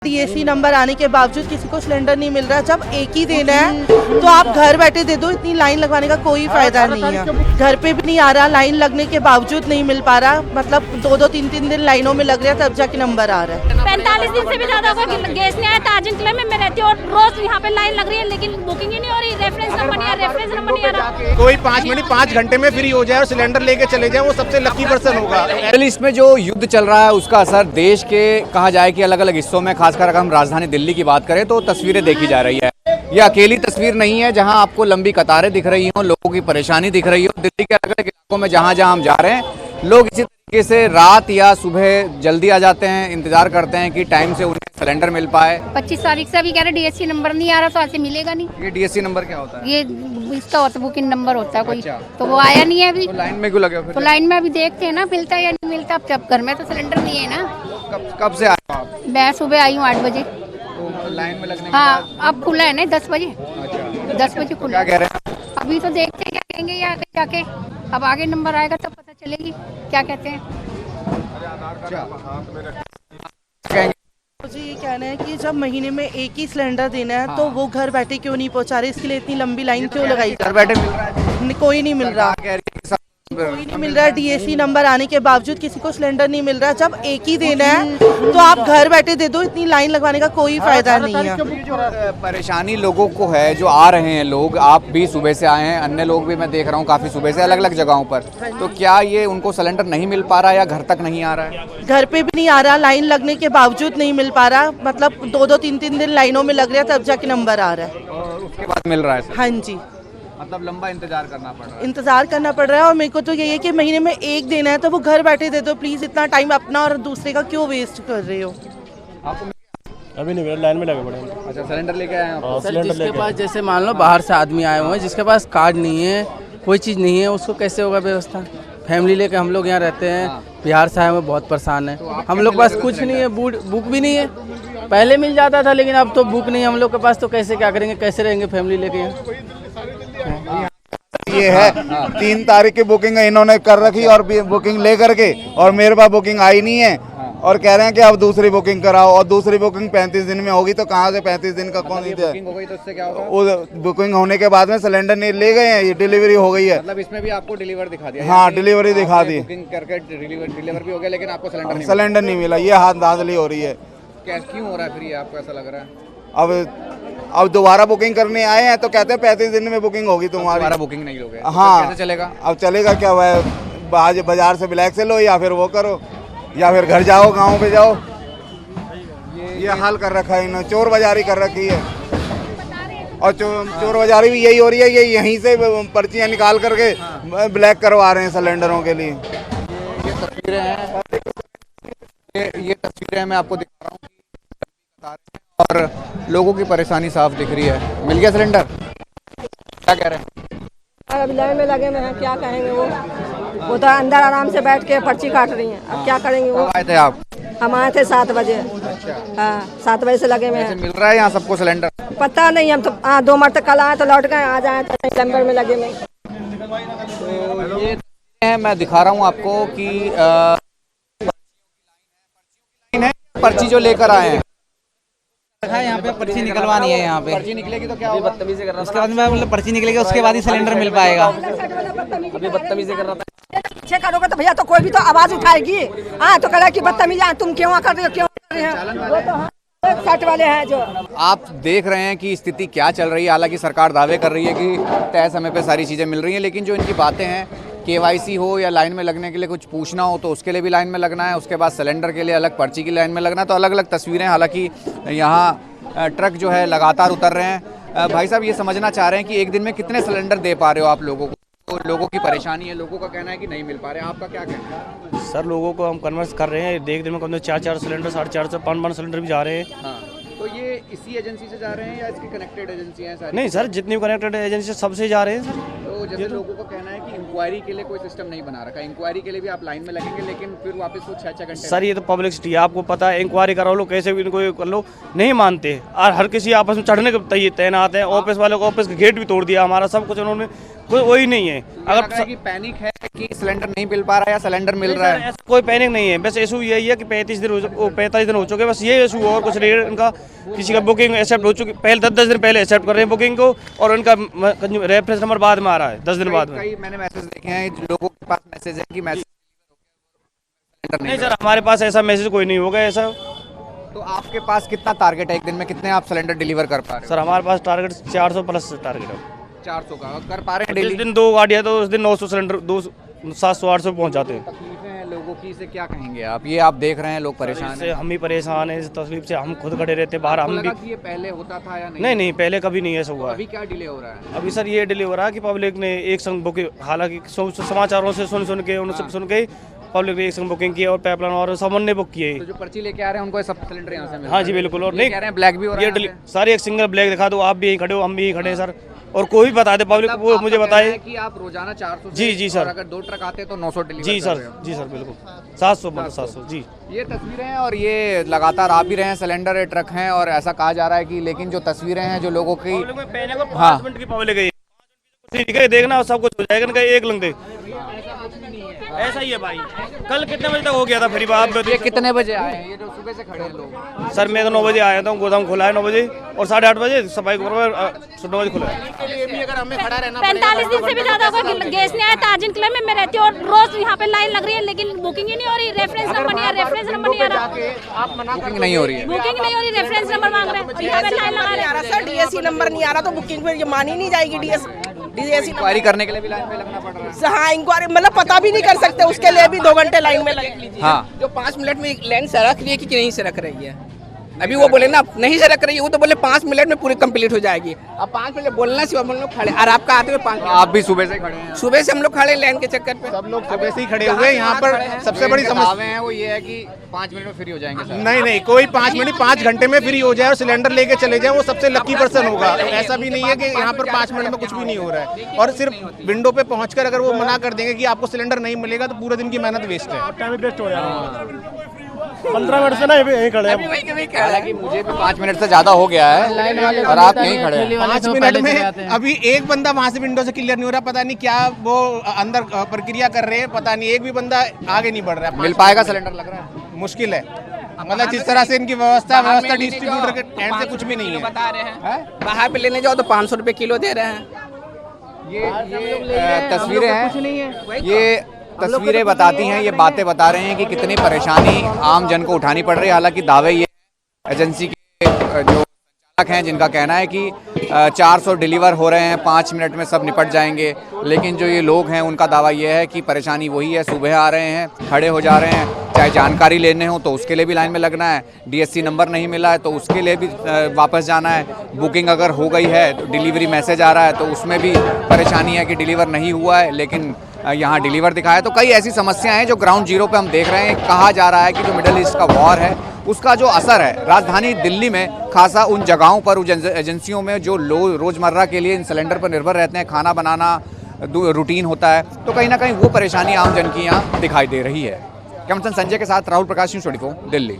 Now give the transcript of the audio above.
DAC number आने के बावजूद किसी को सिलेंडर नहीं मिल रहा। जब एक ही देना है तो आप घर बैठे दे दो, इतनी लाइन लगवाने का कोई फायदा नहीं है। घर पे भी नहीं आ रहा, लाइन लगने के बावजूद नहीं मिल पा रहा, मतलब 2-2 3-3 दिन लाइनों में लग रहा है तब जाके नंबर आ रहा है। 45 दिन से भी ज्यादा होगा गैस नहीं आया। ताजन किले में मैं रहती हूँ और रोज यहाँ पे लाइन लग रही है, लेकिन बुकिंग ही नहीं हो रही। रेफरेंस नंबर नहीं आ रहा। कोई 5 मिनट 5 घंटे में फ्री हो जाए और सिलेंडर लेके चले जाए, वो सबसे लकी पर्सन होगा। इसमें जो युद्ध चल रहा है उसका असर देश के कहा जाए कि अलग अलग हिस्सों में, खासकर अगर हम राजधानी दिल्ली की बात करें तो तस्वीरें देखी जा रही है। ये अकेली तस्वीर नहीं है जहां आपको लंबी कतारें दिख रही हो, लोगों की परेशानी दिख रही हो। दिल्ली के अलग अलग इलाकों में जहां जहां हम जा रहे हैं, लोग इसी तरीके से रात या सुबह जल्दी आ जाते हैं, इंतजार करते हैं कि टाइम से उन्हें सिलेंडर मिल पाए। 25 तारीख से अभी कह रहे DSC नंबर नहीं आ रहा, तो ऐसे मिलेगा नहीं। ये DSC नंबर क्या होता है? ये इसका होता है, बुकिंग नंबर होता है कोई। अच्छा। तो वो आया नहीं है अभी। तो लाइन में क्यों लगे हो फिर? तो लाइन में अभी देखते हैं ना मिलता है या नहीं मिलता। अब घर में तो सिलेंडर नहीं है ना। कब से आए हो आप? मैं सुबह आई हूँ 8 बजे। तो लाइन में लगने के हाँ, बाद अब खुला है ना 10 बजे। अच्छा, 10 बजे क्या खुला। कह रहे हैं? अभी तो देखते हैं क्या कहेंगे या आगे जाके। अब आगे नंबर आएगा तब पता चलेगी क्या कहते हैं। मुझे ये कहना है कि जब महीने में एक ही सिलेंडर देना है तो वो घर बैठे क्यों नहीं पहुंचा रहे, इसके लिए इतनी लंबी लाइन क्यों लगाई? घर बैठे मिल रहा है? कोई नहीं मिल रहा, कोई नहीं मिल रहा। DAC नंबर आने के बावजूद किसी को सिलेंडर नहीं मिल रहा। जब एक ही देना है तो आप घर बैठे दे दो, इतनी लाइन लगवाने का कोई फायदा नहीं है। जो परेशानी लोगों को है, जो आ रहे हैं लोग, आप भी सुबह से आए हैं, अन्य लोग भी मैं देख रहा हूँ काफी सुबह से अलग अलग जगहों पर, तो क्या ये उनको सिलेंडर नहीं मिल पा रहा या घर तक नहीं आ रहा है? घर पे भी नहीं आ रहा, लाइन लगने के बावजूद नहीं मिल पा रहा, मतलब 2-2 3-3 दिन लाइनों में लग रहा है तब जाके नंबर आ रहा है। और उसके बाद मिल रहा है? हाँ जी, मतलब लंबा इंतजार करना पड़ रहा है। इंतजार करना पड़ रहा है। और मेरे को तो यही है कि महीने में एक देना है तो वो घर बैठे दे दो प्लीज। इतना टाइम अपना और दूसरे का क्यों वेस्ट कर रहे हो? आपको अभी नहीं मिला, लाइन में लगे पड़े हैं। अच्छा, सिलेंडर लेके आए हैं आप? सिलेंडर जिसके लेके पास जैसे मान लो बाहर से आदमी आए हुए हैं, जिसके पास कार्ड नहीं है, कोई चीज़ नहीं है, उसको कैसे होगा व्यवस्था? फैमिली लेके हम लोग यहाँ रहते हैं, बिहार से आए हुए बहुत परेशान है। हम लोग के पास कुछ नहीं है, बुक भी नहीं है। पहले मिल जाता था लेकिन अब तो बुक नहीं है हम लोग के पास, तो कैसे क्या करेंगे, कैसे रहेंगे फैमिली लेके यहाँ? ये है 3 तारीख की बुकिंग इन्होंने कर रखी और बुकिंग ले करके, और मेरे पास बुकिंग आई नहीं है और कह रहे हैं कि अब दूसरी बुकिंग कराओ, और दूसरी बुकिंग 35 दिन में होगी। तो कहाँ से 35 दिन का कौन बुकिंग हो गई तो इससे क्या होगा? वो बुकिंग होने के बाद में सिलेंडर नहीं ले गए हैं, ये डिलीवरी हो गई है। मतलब इसमें भी आपको डिलीवर दिखा दिया? हाँ, डिलीवरी दिखा दी। बुकिंग करके डिलीवर भी हो गया लेकिन आपको सिलेंडर नहीं मिला, ये हाथ धांधली हो रही है। क्यों हो रहा है फिर ये, आपको ऐसा लग रहा है? अब दोबारा बुकिंग करने आए हैं तो कहते हैं 35 दिन में बुकिंग होगी तुम्हारी। दोबारा बुकिंग नहीं होगी? हाँ, कैसे चलेगा? अब चलेगा क्या, वह बाजार से ब्लैक से लो या फिर वो करो, या फिर घर जाओ, गाँव पे जाओ। ये हाल कर रखा है इन्होंने, चोर बाजारी कर रखी है। और चोर बाजारी भी यही हो रही है, ये यहीं से पर्चियाँ निकाल करके ब्लैक करवा रहे हैं सिलेंडरों के लिए। ये तस्वीरें हैं, ये तस्वीरें मैं आपको दिखा रहा हूँ और लोगों की परेशानी साफ दिख रही है। मिल गया सिलेंडर? क्या कह रहे हैं? अभी लाइन में लगे हुए हैं, क्या कहेंगे वो तो अंदर आराम से बैठ के पर्ची काट रही हैं। अब क्या करेंगे वो? आए थे आप? हम आए थे 7 बजे। अच्छा, हाँ, 7 बजे से लगे हुए हैं। मिल रहा है यहाँ सबको सिलेंडर? पता नहीं, हम तो 2 मर तक कल आए तो लौट गए, आज आए तो नंबर में लगे हुए। तो ये है, मैं दिखा रहा हूँ आपको कि पर्ची जो लेकर आए हैं, यहाँ पे पर्ची निकलवानी है। यहाँ पे पर्ची निकलेगी तो क्या होगा? बदतमीजी कर रहा था। उसके बाद में मतलब पर्ची निकलेगी, उसके बाद ही सिलेंडर मिल पाएगा। अभी बदतमीजी कर रहा था। पीछे करोगे तो भैया तो कोई भी तो आवाज उठाएगी। हाँ, तो कह कि बदतमीजी तुम क्यों कर रहे हो, क्यों कर रहे हो? वो तो सट वाले हैं जो। आप देख रहे हैं कि स्थिति क्या चल रही है। हालांकि सरकार दावे कर रही है कि तय समय पे सारी चीज़ें मिल रही हैं, लेकिन जो इनकी बातें हैं, KYC हो या लाइन में लगने के लिए कुछ पूछना हो तो उसके लिए भी लाइन में लगना है, उसके बाद सिलेंडर के लिए अलग पर्ची की लाइन में लगना है, तो अलग अलग तस्वीरें। हालांकि यहाँ ट्रक जो है लगातार उतर रहे हैं। भाई साहब, ये समझना चाह रहे हैं कि एक दिन में कितने सिलेंडर दे पा रहे हो आप लोगों को? तो लोगों की परेशानी है, लोगों का कहना है कि नहीं मिल पा रहे, आपका क्या कहना है? सर, लोगों को हम कन्वर्स कर रहे हैं। एक दिन में कम से 4 सिलेंडर, 450 5 सिलेंडर भी जा रहे हैं। हाँ, तो ये इसी एजेंसी से जा रहे हैं या इसकी कनेक्टेड एजेंसी हैं सारी? नहीं सर, जितनी भी कनेक्टेड एजेंसी सबसे जा रहे हैं सर। तो जैसे लोगों का कहना है कि इंक्वायरी के लिए कोई सिस्टम नहीं बना रखा, इंक्वायरी के लिए भी आप लाइन में लगेंगे लेकिन फिर वापस वो 6-6 घंटे। सर ये तो पब्लिसिटी है, आपको पता है, इंक्वायरी करा लो कैसे भी इनको कर लो, नहीं मानते और हर किसी आपस में चढ़ने के तैनात है। ऑफिस वाले को ऑफिस का गेट भी तोड़ दिया हमारा, सब कुछ उन्होंने, कोई वही नहीं है। अगर कि पैनिक है कि सिलेंडर नहीं मिल पा रहा है या सिलेंडर मिल रहा है, ऐसा कोई पैनिक नहीं है, बस इशू यही है कि 45 दिन हो चुके, बस ये इशू और कुछ नहीं है। इनका किसी का बुकिंग एक्सेप्ट हो चुकी, पहले 10 दिन पहले एक्सेप्ट कर रहे हैं बुकिंग को, और उनका रेफरेंस नंबर बाद में आ रहा है 10 दिन बाद में। कई मैंने मैसेज देखे हैं लोगों के पास, मैसेज है कि मैसेज नहीं सर, हमारे पास ऐसा मैसेज कोई नहीं होगा ऐसा। तो आपके पास कितना टारगेट है, एक दिन में कितने आप सिलेंडर डिलीवर कर पा रहे सर हमारे पास टारगेट 400 प्लस टारगेट है। 400 का कर पा रहे हैं जिस डेली? दिन 2 गाड़ियाँ तो उस दिन 900 सिलेंडर, 700-800 पहुँच जाते हैं। तकलीफें हैं लोगों की, से क्या कहेंगे आप? ये आप देख रहे हैं लोग परेशान इससे हैं। हम ही परेशान हैं, इस तकलीफ से हम खुद खड़े रहते हैं बाहर। हम भी लगा कि ये पहले होता था या नहीं? नहीं, पहले कभी नहीं ऐसा हुआ। अभी क्या डिले हो रहा है? अभी सर ये डिले हो रहा है कि पब्लिक ने एक संग बुकिंग, हालांकि समाचारों से सुन के उनसे सुन के पब्लिक ने एक संग बुकिंग की और पाइपलाइन और सामान ने बुक किए। तो जो पर्ची लेके आ रहे हैं उनको सब सिलेंडर यहाँ से मिल हाँ जी बिल्कुल। और नहीं कह रहे हैं ब्लैक भी हो रहा है ये सारी एक सिंगल ब्लैक दिखा दो, आप भी यहीं खड़े हो, हम भी यहीं खड़े हैं सर, और कोई भी बता दे पब्लिक, वो मुझे बताए कि आप रोजाना 400 जी सर, अगर 2 ट्रक आते तो 900 डिलीवर जी सर बिल्कुल 700 जी। ये तस्वीरें हैं और ये लगातार आ भी रहे हैं सिलेंडर ट्रक हैं, और ऐसा कहा जा रहा है कि लेकिन जो तस्वीरें हैं जो लोगों की 5 मिनट की पब्लिक है, ठीक है देखना सब कुछ हो जाएगा, इनका एक लंग दे ऐसा ही है भाई। कल कितने बजे तक हो गया था फिर आप? ये कितने बजे आए हैं? ये जो सुबह से खड़े हैं लोग? सर मैं तो 9 बजे आया था, गोदाम खुला है 9 बजे और 8:30 बजे सफाई को 9 बजे खुला है। 45 दिन से भी ज्यादा होगा कि गैस नहीं आया। ताजिन क्लब में मैं रहती हूँ और रोज यहाँ पे लाइन लग रही है, लेकिन बुकिंग ही नहीं हो रही, रेफरेंस नंबर नहीं आ रहा, रेफरेंस नंबर नहीं आ रहा, बुकिंग नहीं हो रही है, बुकिंग नहीं हो रही, रेफरेंस नंबर मांग रहे हैं, यहाँ पे लाइन लगा रहे हैं। सर डीएससी नंबर नहीं आ रहा तो बुकिंग फिर ये मानी नहीं जाएगी। डीएससी इंक्वायरी करने के लिए भी लाइन में लगना पड़ रहा है। हाँ इंक्वायरी मतलब पता भी नहीं कर सकते, उसके लिए भी 2 घंटे लाइन में लगे। हाँ, जो 5 मिनट में लाइन से रख रही है कि नहीं से रख रही है? अभी वो बोले ना नहीं से रख रही है, वो तो बोले 5 मिनट में पूरी कंप्लीट हो जाएगी। अब 5 मिनट बोलना सिर्फ हम लोग खड़े, और आपका आते हुए 5 मिनट। आप भी सुबह से खड़े हैं? सुबह से हम लोग खड़े लाइन के चक्कर पे, सब लोग सुबह से ही खड़े हुए हैं यहाँ पर। सबसे बड़ी समस्या है वो ये है कि 5 मिनट में फ्री हो जाएंगे सर। नहीं कोई 5 मिनट 5 घंटे में फ्री हो जाए और सिलेंडर लेके चले जाए, वो सबसे लकी पर्सन होगा। ऐसा भी नहीं है कि यहाँ पर 5 मिनट में कुछ भी नहीं हो रहा है, और सिर्फ विंडो पे पहुंचकर अगर वो मना कर देंगे कि आपको सिलेंडर नहीं मिलेगा तो पूरे दिन की मेहनत वेस्ट है, टाइम वेस्ट हो जाएगा। 15 मिनट से ना यहीं खड़े हैं। हालांकि मुझे भी 5 मिनट से ज्यादा हो गया है और आप यहीं खड़े हैं। 5 मिनट में अभी एक बंदा वहाँ से विंडो से क्लियर नहीं हो रहा, पता नहीं क्या वो अंदर प्रक्रिया कर रहे हैं, पता नहीं एक भी बंदा आगे नहीं बढ़ रहा है। मिल पाएगा सिलेंडर लग रहा है? मुश्किल है, मतलब जिस तरह से इनकी व्यवस्था डिस्ट्रीब्यूटर के एंड से कुछ भी नहीं है। बता रहे हैं बाहर पे लेने जाओ तो 500 रुपए किलो दे रहे हैं। ये तस्वीरें हैं, ये तस्वीरें बताती हैं, ये बातें बता रहे हैं कि कितनी परेशानी आम जन को उठानी पड़ रही है। हालांकि दावे ये एजेंसी के जो संचालक हैं जिनका कहना है कि 400 डिलीवर हो रहे हैं, 5 मिनट में सब निपट जाएंगे, लेकिन जो ये लोग हैं उनका दावा ये है कि परेशानी वही है, सुबह आ रहे हैं, खड़े हो जा रहे हैं, चाहे जानकारी लेने हो तो उसके लिए भी लाइन में लगना है, डीएससी नंबर नहीं मिला है तो उसके लिए भी वापस जाना है, बुकिंग अगर हो गई है तो डिलीवरी मैसेज आ रहा है तो उसमें भी परेशानी है कि डिलीवर नहीं हुआ है, लेकिन यहाँ डिलीवर दिखाया। तो कई ऐसी समस्याएं हैं जो ग्राउंड जीरो पे हम देख रहे हैं। कहा जा रहा है कि जो मिडिल ईस्ट का वॉर है उसका जो असर है राजधानी दिल्ली में खासा उन जगहों पर, उन एजेंसियों में जो लोग रोज़मर्रा के लिए इन सिलेंडर पर निर्भर रहते हैं, खाना बनाना रूटीन होता है, तो कहीं ना कहीं वो परेशानी आम जन की यहाँ दिखाई दे रही है। कैमरा संजय के साथ राहुल प्रकाश, न्यूज़ 24 दिल्ली।